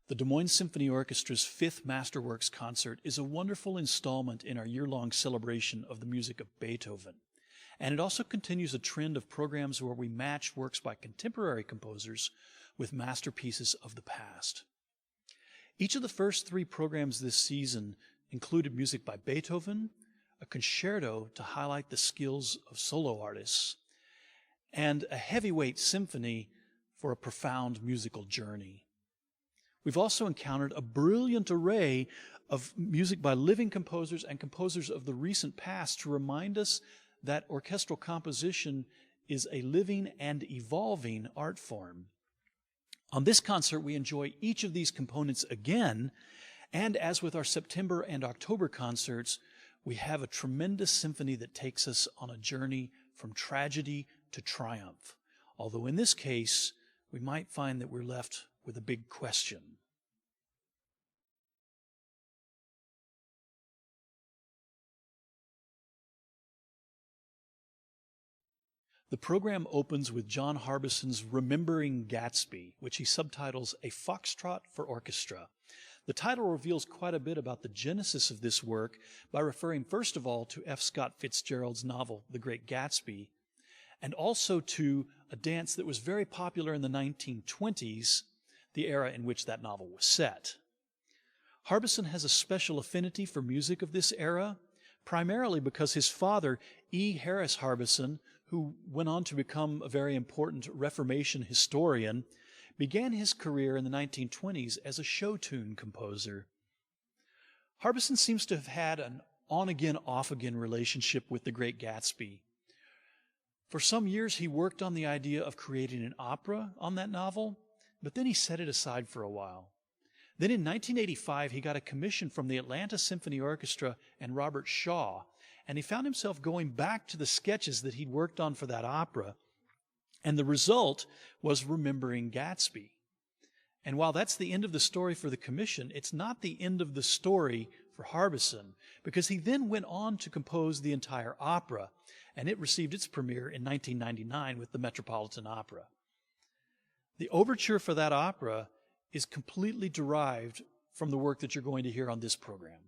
The Des Moines Symphony Orchestra's 5th Masterworks concert is a wonderful installment in our year-long celebration of the music of Beethoven. And it also continues a trend of programs where we match works by contemporary composers with masterpieces of the past. Each of the first 3 programs this season included music by Beethoven, a concerto to highlight the skills of solo artists, and a heavyweight symphony for a profound musical journey. We've also encountered a brilliant array of music by living composers and composers of the recent past to remind us that orchestral composition is a living and evolving art form. On this concert, we enjoy each of these components again, and as with our September and October concerts, we have a tremendous symphony that takes us on a journey from tragedy to triumph. Although in this case, we might find that we're left with a big question. The program opens with John Harbison's Remembering Gatsby, which he subtitles A Foxtrot for Orchestra. The title reveals quite a bit about the genesis of this work by referring first of all to F. Scott Fitzgerald's novel, The Great Gatsby, and also to a dance that was very popular in the 1920s, the era in which that novel was set. Harbison has a special affinity for music of this era, primarily because his father, E. Harris Harbison, who went on to become a very important Reformation historian, began his career in the 1920s as a show tune composer. Harbison seems to have had an on-again, off-again relationship with The Great Gatsby. For some years, he worked on the idea of creating an opera on that novel, but then he set it aside for a while. Then in 1985, he got a commission from the Atlanta Symphony Orchestra and Robert Shaw, and he found himself going back to the sketches that he'd worked on for that opera, and the result was Remembering Gatsby. And while that's the end of the story for the commission, it's not the end of the story for Harbison, because he then went on to compose the entire opera, and it received its premiere in 1999 with the Metropolitan Opera. The overture for that opera is completely derived from the work that you're going to hear on this program.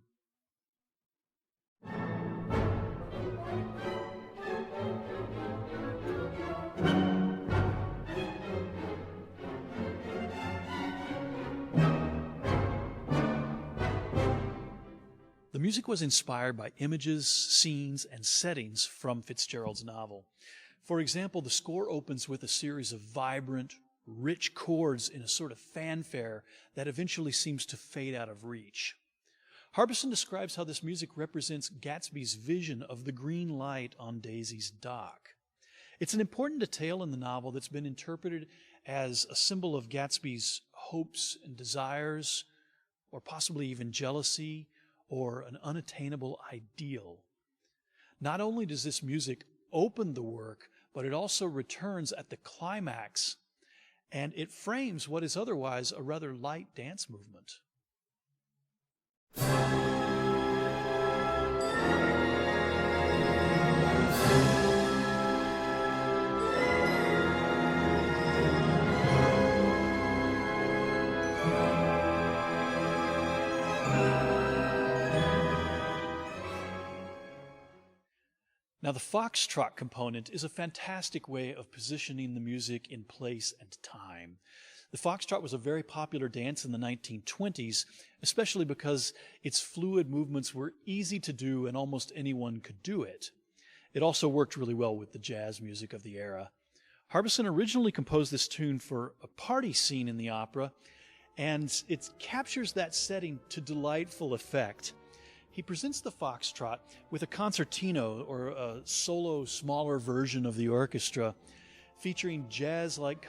The music was inspired by images, scenes, and settings from Fitzgerald's novel. For example, the score opens with a series of vibrant, rich chords in a sort of fanfare that eventually seems to fade out of reach. Harbison describes how this music represents Gatsby's vision of the green light on Daisy's dock. It's an important detail in the novel that's been interpreted as a symbol of Gatsby's hopes and desires, or possibly even jealousy, or an unattainable ideal. Not only does this music open the work, but it also returns at the climax, and it frames what is otherwise a rather light dance movement. Now, the foxtrot component is a fantastic way of positioning the music in place and time. The foxtrot was a very popular dance in the 1920s, especially because its fluid movements were easy to do and almost anyone could do it. It also worked really well with the jazz music of the era. Harbison originally composed this tune for a party scene in the opera, and it captures that setting to delightful effect. He presents the foxtrot with a concertino, or a solo, smaller version of the orchestra, featuring jazz-like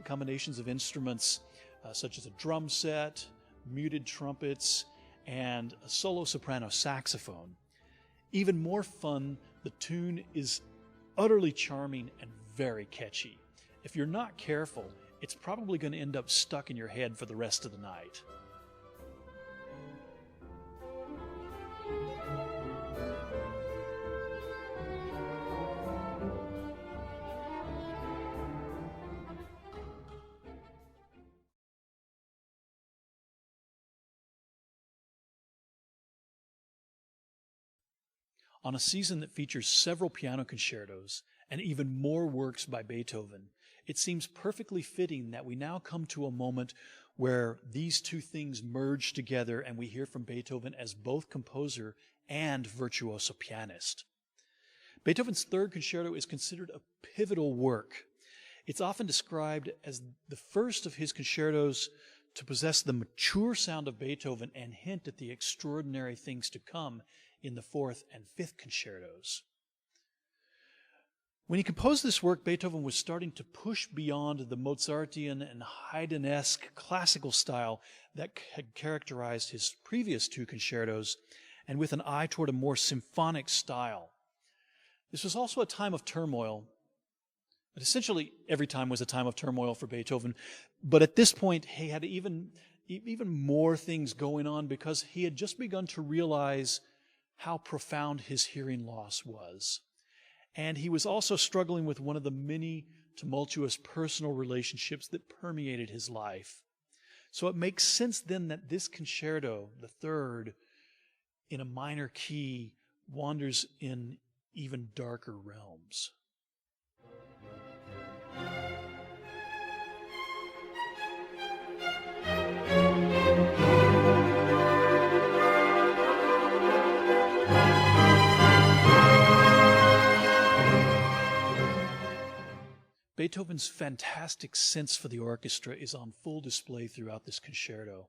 combinations of instruments such as a drum set, muted trumpets, and a solo soprano saxophone. Even more fun, the tune is utterly charming and very catchy. If you're not careful, it's probably going to end up stuck in your head for the rest of the night. On a season that features several piano concertos and even more works by Beethoven, it seems perfectly fitting that we now come to a moment where these two things merge together and we hear from Beethoven as both composer and virtuoso pianist. Beethoven's third concerto is considered a pivotal work. It's often described as the first of his concertos to possess the mature sound of Beethoven and hint at the extraordinary things to come in the fourth and fifth concertos. When he composed this work, Beethoven was starting to push beyond the Mozartian and Haydnesque classical style that had characterized his previous two concertos, and with an eye toward a more symphonic style. This was also a time of turmoil. But essentially, every time was a time of turmoil for Beethoven. But at this point, he had even more things going on because he had just begun to realize how profound his hearing loss was. And he was also struggling with one of the many tumultuous personal relationships that permeated his life. So it makes sense then that this concerto, the third, in a minor key, wanders in even darker realms. Beethoven's fantastic sense for the orchestra is on full display throughout this concerto.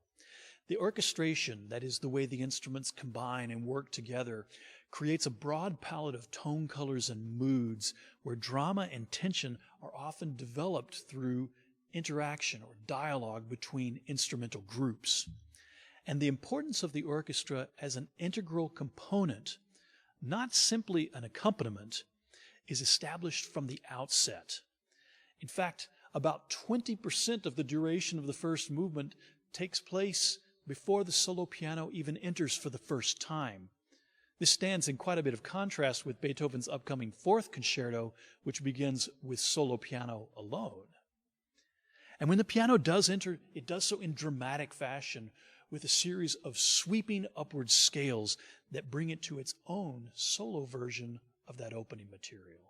The orchestration, that is the way the instruments combine and work together, creates a broad palette of tone colors and moods where drama and tension are often developed through interaction or dialogue between instrumental groups. And the importance of the orchestra as an integral component, not simply an accompaniment, is established from the outset. In fact, about 20% of the duration of the first movement takes place before the solo piano even enters for the first time. This stands in quite a bit of contrast with Beethoven's upcoming fourth concerto, which begins with solo piano alone. And when the piano does enter, it does so in dramatic fashion with a series of sweeping upward scales that bring it to its own solo version of that opening material.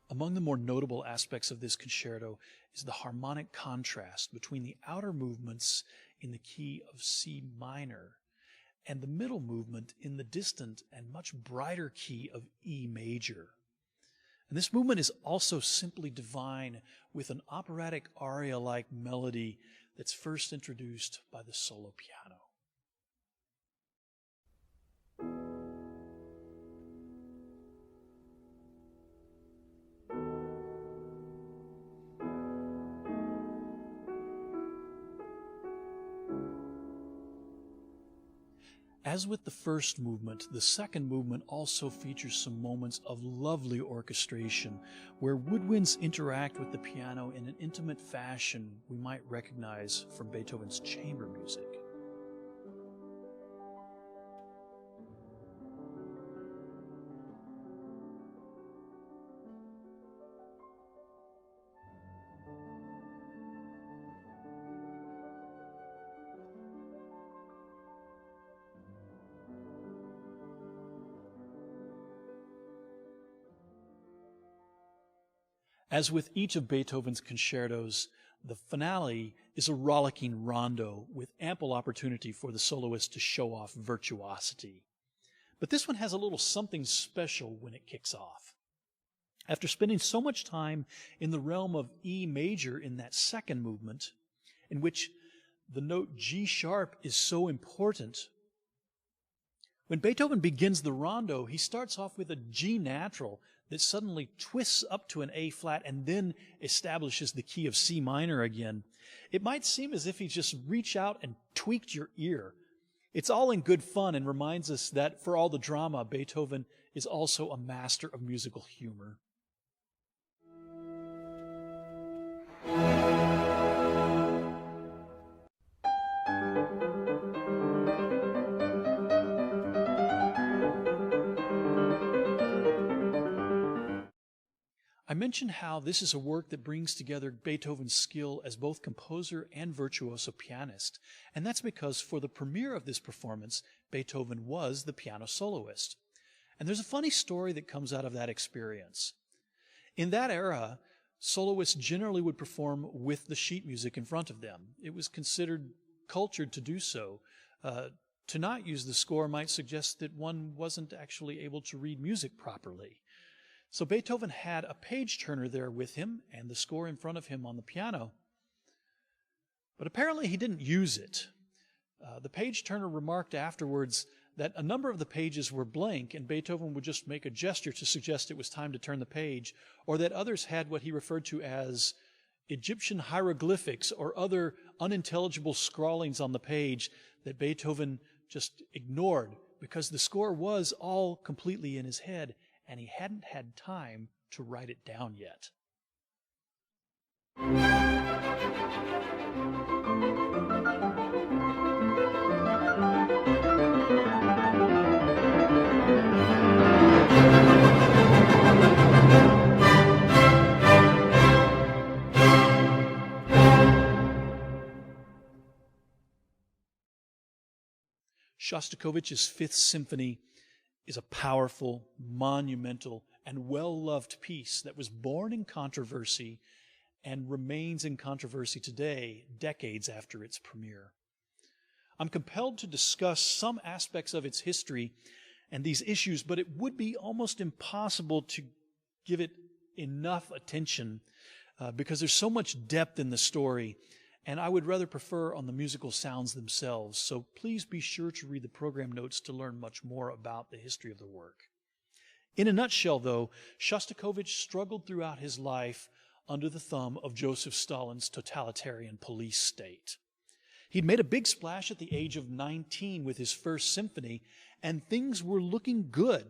Among the more notable aspects of this concerto is the harmonic contrast between the outer movements in the key of C minor and the middle movement in the distant and much brighter key of E major. And this movement is also simply divine, with an operatic aria-like melody that's first introduced by the solo piano. As with the first movement, the second movement also features some moments of lovely orchestration where woodwinds interact with the piano in an intimate fashion we might recognize from Beethoven's chamber music. As with each of Beethoven's concertos, the finale is a rollicking rondo with ample opportunity for the soloist to show off virtuosity. But this one has a little something special when it kicks off. After spending so much time in the realm of E major in that second movement, in which the note G sharp is so important, when Beethoven begins the rondo, he starts off with a G natural that suddenly twists up to an A flat and then establishes the key of C minor again. It might seem as if he just reached out and tweaked your ear. It's all in good fun and reminds us that for all the drama, Beethoven is also a master of musical humor. I mentioned how this is a work that brings together Beethoven's skill as both composer and virtuoso pianist, and that's because for the premiere of this performance, Beethoven was the piano soloist. And there's a funny story that comes out of that experience. In that era, soloists generally would perform with the sheet music in front of them. It was considered cultured to do so. To not use the score might suggest that one wasn't actually able to read music properly. So Beethoven had a page turner there with him and the score in front of him on the piano. But apparently he didn't use it. The page turner remarked afterwards that a number of the pages were blank and Beethoven would just make a gesture to suggest it was time to turn the page, or that others had what he referred to as Egyptian hieroglyphics or other unintelligible scrawlings on the page that Beethoven just ignored because the score was all completely in his head and he hadn't had time to write it down yet. Shostakovich's Fifth Symphony is a powerful, monumental, and well-loved piece that was born in controversy and remains in controversy today, decades after its premiere. I'm compelled to discuss some aspects of its history and these issues, but it would be almost impossible to give it enough attention because there's so much depth in the story, and I would rather prefer on the musical sounds themselves. So please be sure to read the program notes to learn much more about the history of the work. In a nutshell, though, Shostakovich struggled throughout his life under the thumb of Joseph Stalin's totalitarian police state. He'd made a big splash at the age of 19 with his first symphony, and things were looking good.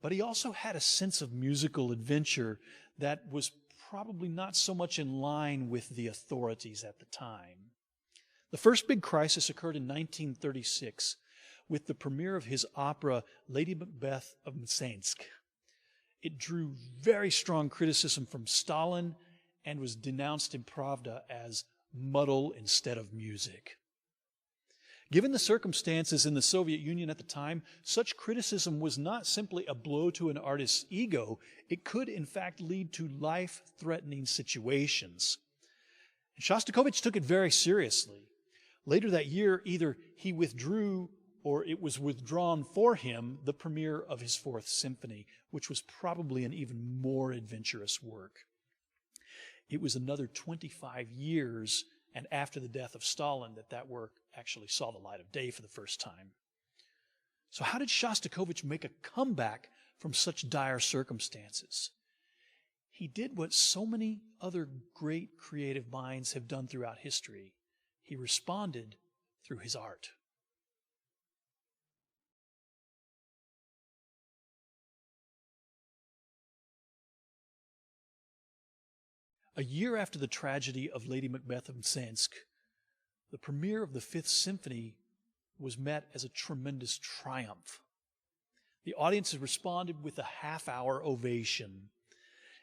But he also had a sense of musical adventure that was probably not so much in line with the authorities at the time. The first big crisis occurred in 1936 with the premiere of his opera Lady Macbeth of Mtsensk. It drew very strong criticism from Stalin and was denounced in Pravda as muddle instead of music. Given the circumstances in the Soviet Union at the time, such criticism was not simply a blow to an artist's ego. It could, in fact, lead to life-threatening situations. And Shostakovich took it very seriously. Later that year, either he withdrew or it was withdrawn for him the premiere of his Fourth Symphony, which was probably an even more adventurous work. It was another 25 years and after the death of Stalin that work actually saw the light of day for the first time. So how did Shostakovich make a comeback from such dire circumstances? He did what so many other great creative minds have done throughout history. He responded through his art. A year after the tragedy of Lady Macbeth of Mtsensk, the premiere of the Fifth Symphony was met as a tremendous triumph. The audience responded with a half-hour ovation.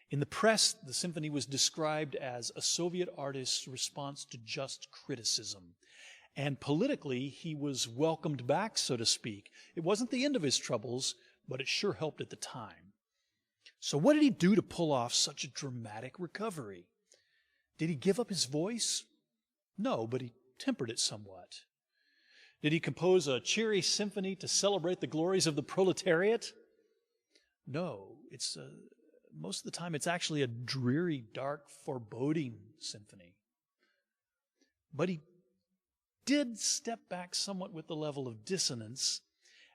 In the press, the symphony was described as a Soviet artist's response to just criticism. And politically, he was welcomed back, so to speak. It wasn't the end of his troubles, but it sure helped at the time. So what did he do to pull off such a dramatic recovery? Did he give up his voice? No, but he tempered it somewhat. Did he compose a cheery symphony to celebrate the glories of the proletariat? No, most of the time it's actually a dreary, dark, foreboding symphony. But he did step back somewhat with the level of dissonance,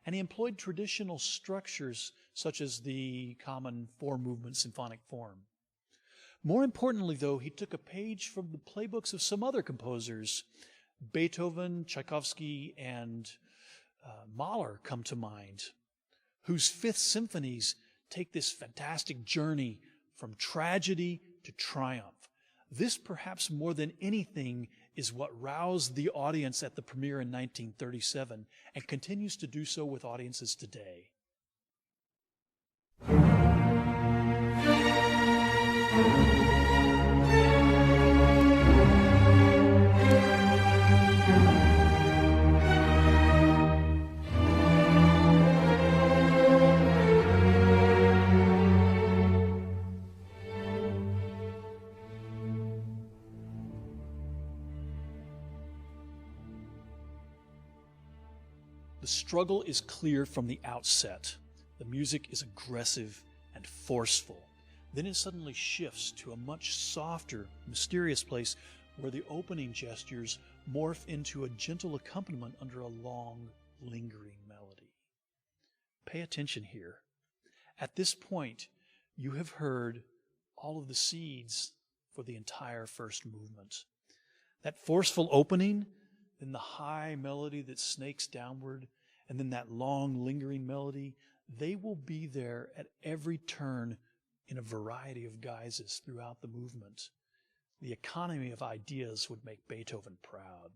and he employed traditional structures such as the common four-movement symphonic form. More importantly, though, he took a page from the playbooks of some other composers. Beethoven, Tchaikovsky, and Mahler come to mind, whose Fifth Symphonies take this fantastic journey from tragedy to triumph. This, perhaps more than anything, is what roused the audience at the premiere in 1937 and continues to do so with audiences today. The struggle is clear from the outset. The music is aggressive and forceful. Then it suddenly shifts to a much softer, mysterious place where the opening gestures morph into a gentle accompaniment under a long, lingering melody. Pay attention here. At this point, you have heard all of the seeds for the entire first movement. That forceful opening, then the high melody that snakes downward, and then that long, lingering melody, they will be there at every turn in a variety of guises throughout the movement. The economy of ideas would make Beethoven proud.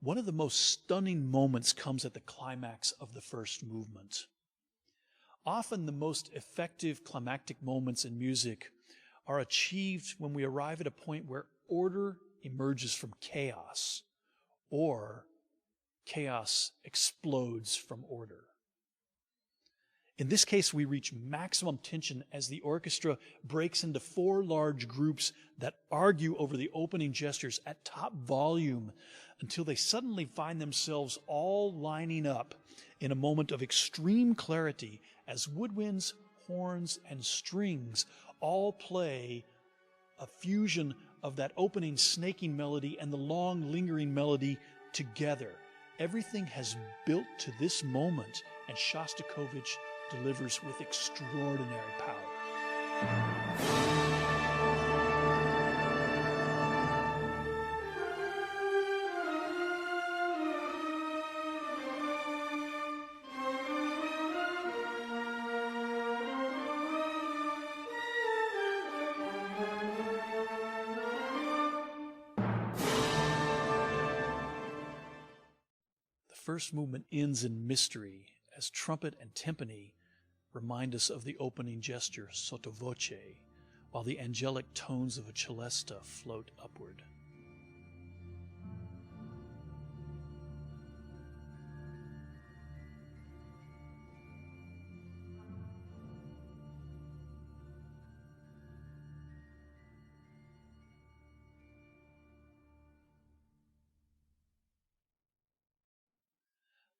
One of the most stunning moments comes at the climax of the first movement. Often the most effective climactic moments in music are achieved when we arrive at a point where order emerges from chaos, or chaos explodes from order. In this case, we reach maximum tension as the orchestra breaks into four large groups that argue over the opening gestures at top volume until they suddenly find themselves all lining up in a moment of extreme clarity as woodwinds, horns, and strings all play a fusion of that opening snaking melody and the long lingering melody together. Everything has built to this moment, and Shostakovich delivers with extraordinary power. The first movement ends in mystery as trumpet and timpani remind us of the opening gesture sotto voce, while the angelic tones of a celesta float upward.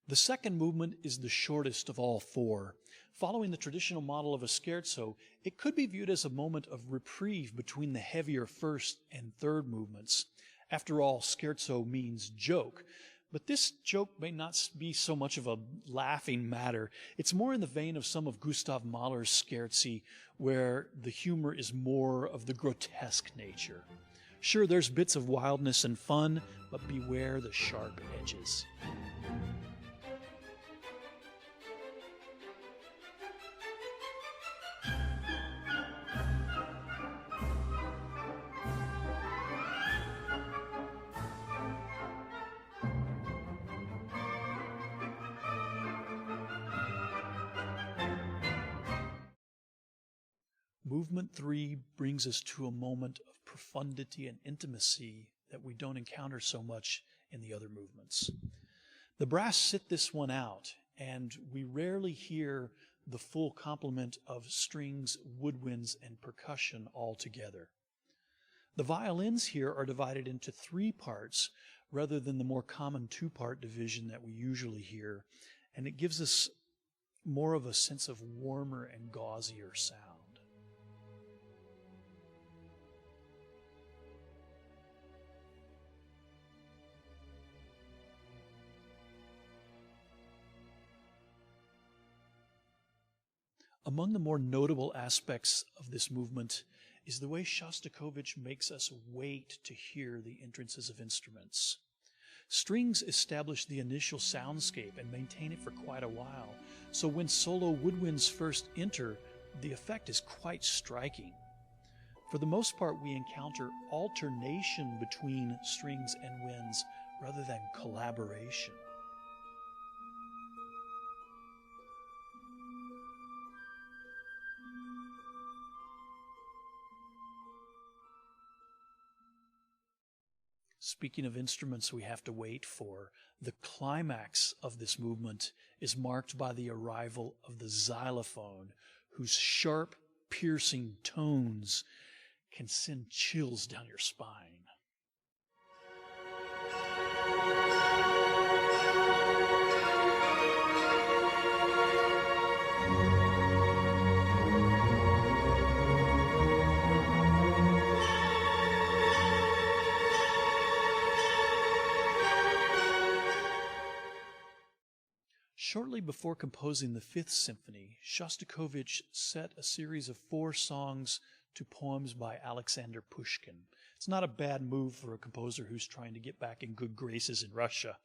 The second movement is the shortest of all four. Following the traditional model of a scherzo, it could be viewed as a moment of reprieve between the heavier first and third movements. After all, scherzo means joke, but this joke may not be so much of a laughing matter. It's more in the vein of some of Gustav Mahler's scherzi, where the humor is more of the grotesque nature. Sure, there's bits of wildness and fun, but beware the sharp edges. Movement 3 brings us to a moment of profundity and intimacy that we don't encounter so much in the other movements. The brass sit this one out, and we rarely hear the full complement of strings, woodwinds, and percussion all together. The violins here are divided into 3 parts rather than the more common 2-part division that we usually hear, and it gives us more of a sense of warmer and gauzier sound. Among the more notable aspects of this movement is the way Shostakovich makes us wait to hear the entrances of instruments. Strings establish the initial soundscape and maintain it for quite a while, so when solo woodwinds first enter, the effect is quite striking. For the most part, we encounter alternation between strings and winds rather than collaboration. Speaking of instruments we have to wait for, the climax of this movement is marked by the arrival of the xylophone, whose sharp, piercing tones can send chills down your spine. Shortly before composing the Fifth Symphony, Shostakovich set a series of 4 songs to poems by Alexander Pushkin. It's not a bad move for a composer who's trying to get back in good graces in Russia.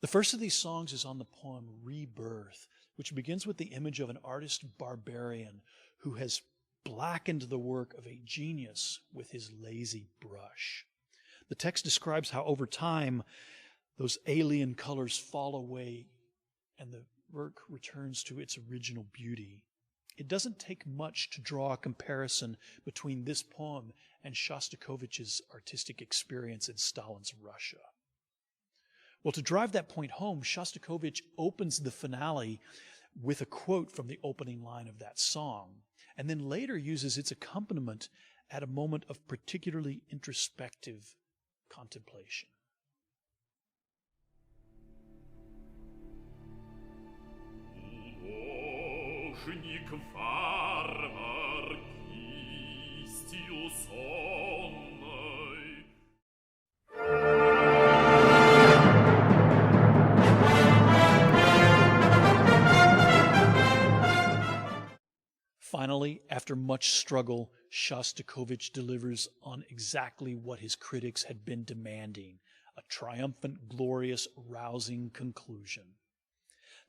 The first of these songs is on the poem Rebirth, which begins with the image of an artist barbarian who has blackened the work of a genius with his lazy brush. The text describes how over time those alien colors fall away and the work returns to its original beauty. It doesn't take much to draw a comparison between this poem and Shostakovich's artistic experience in Stalin's Russia. Well, to drive that point home, Shostakovich opens the finale with a quote from the opening line of that song, and then later uses its accompaniment at a moment of particularly introspective contemplation. Finally, after much struggle, Shostakovich delivers on exactly what his critics had been demanding: a triumphant, glorious, rousing conclusion.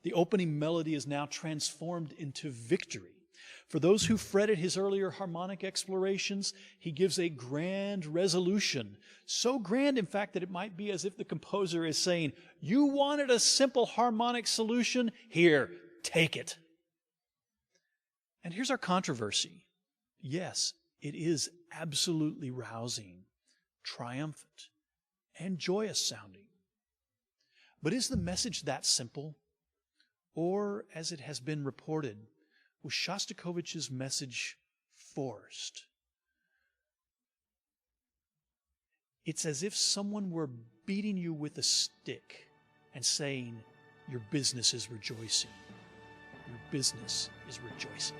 The opening melody is now transformed into victory. For those who fretted his earlier harmonic explorations, he gives a grand resolution. So grand, in fact, that it might be as if the composer is saying, "You wanted a simple harmonic solution? Here, take it." And here's our controversy. Yes, it is absolutely rousing, triumphant, and joyous sounding. But is the message that simple? Or, as it has been reported, was Shostakovich's message forced? It's as if someone were beating you with a stick and saying, "Your business is rejoicing. Your business is rejoicing."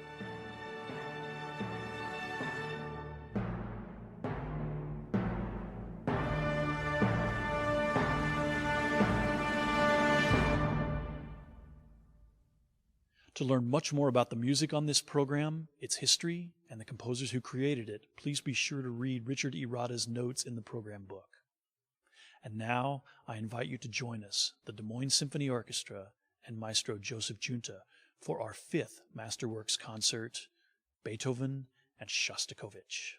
To learn much more about the music on this program, its history, and the composers who created it, please be sure to read Richard E. Rada's notes in the program book. And now, I invite you to join us, the Des Moines Symphony Orchestra and Maestro Joseph Junta, for our 5th Masterworks concert, Beethoven and Shostakovich.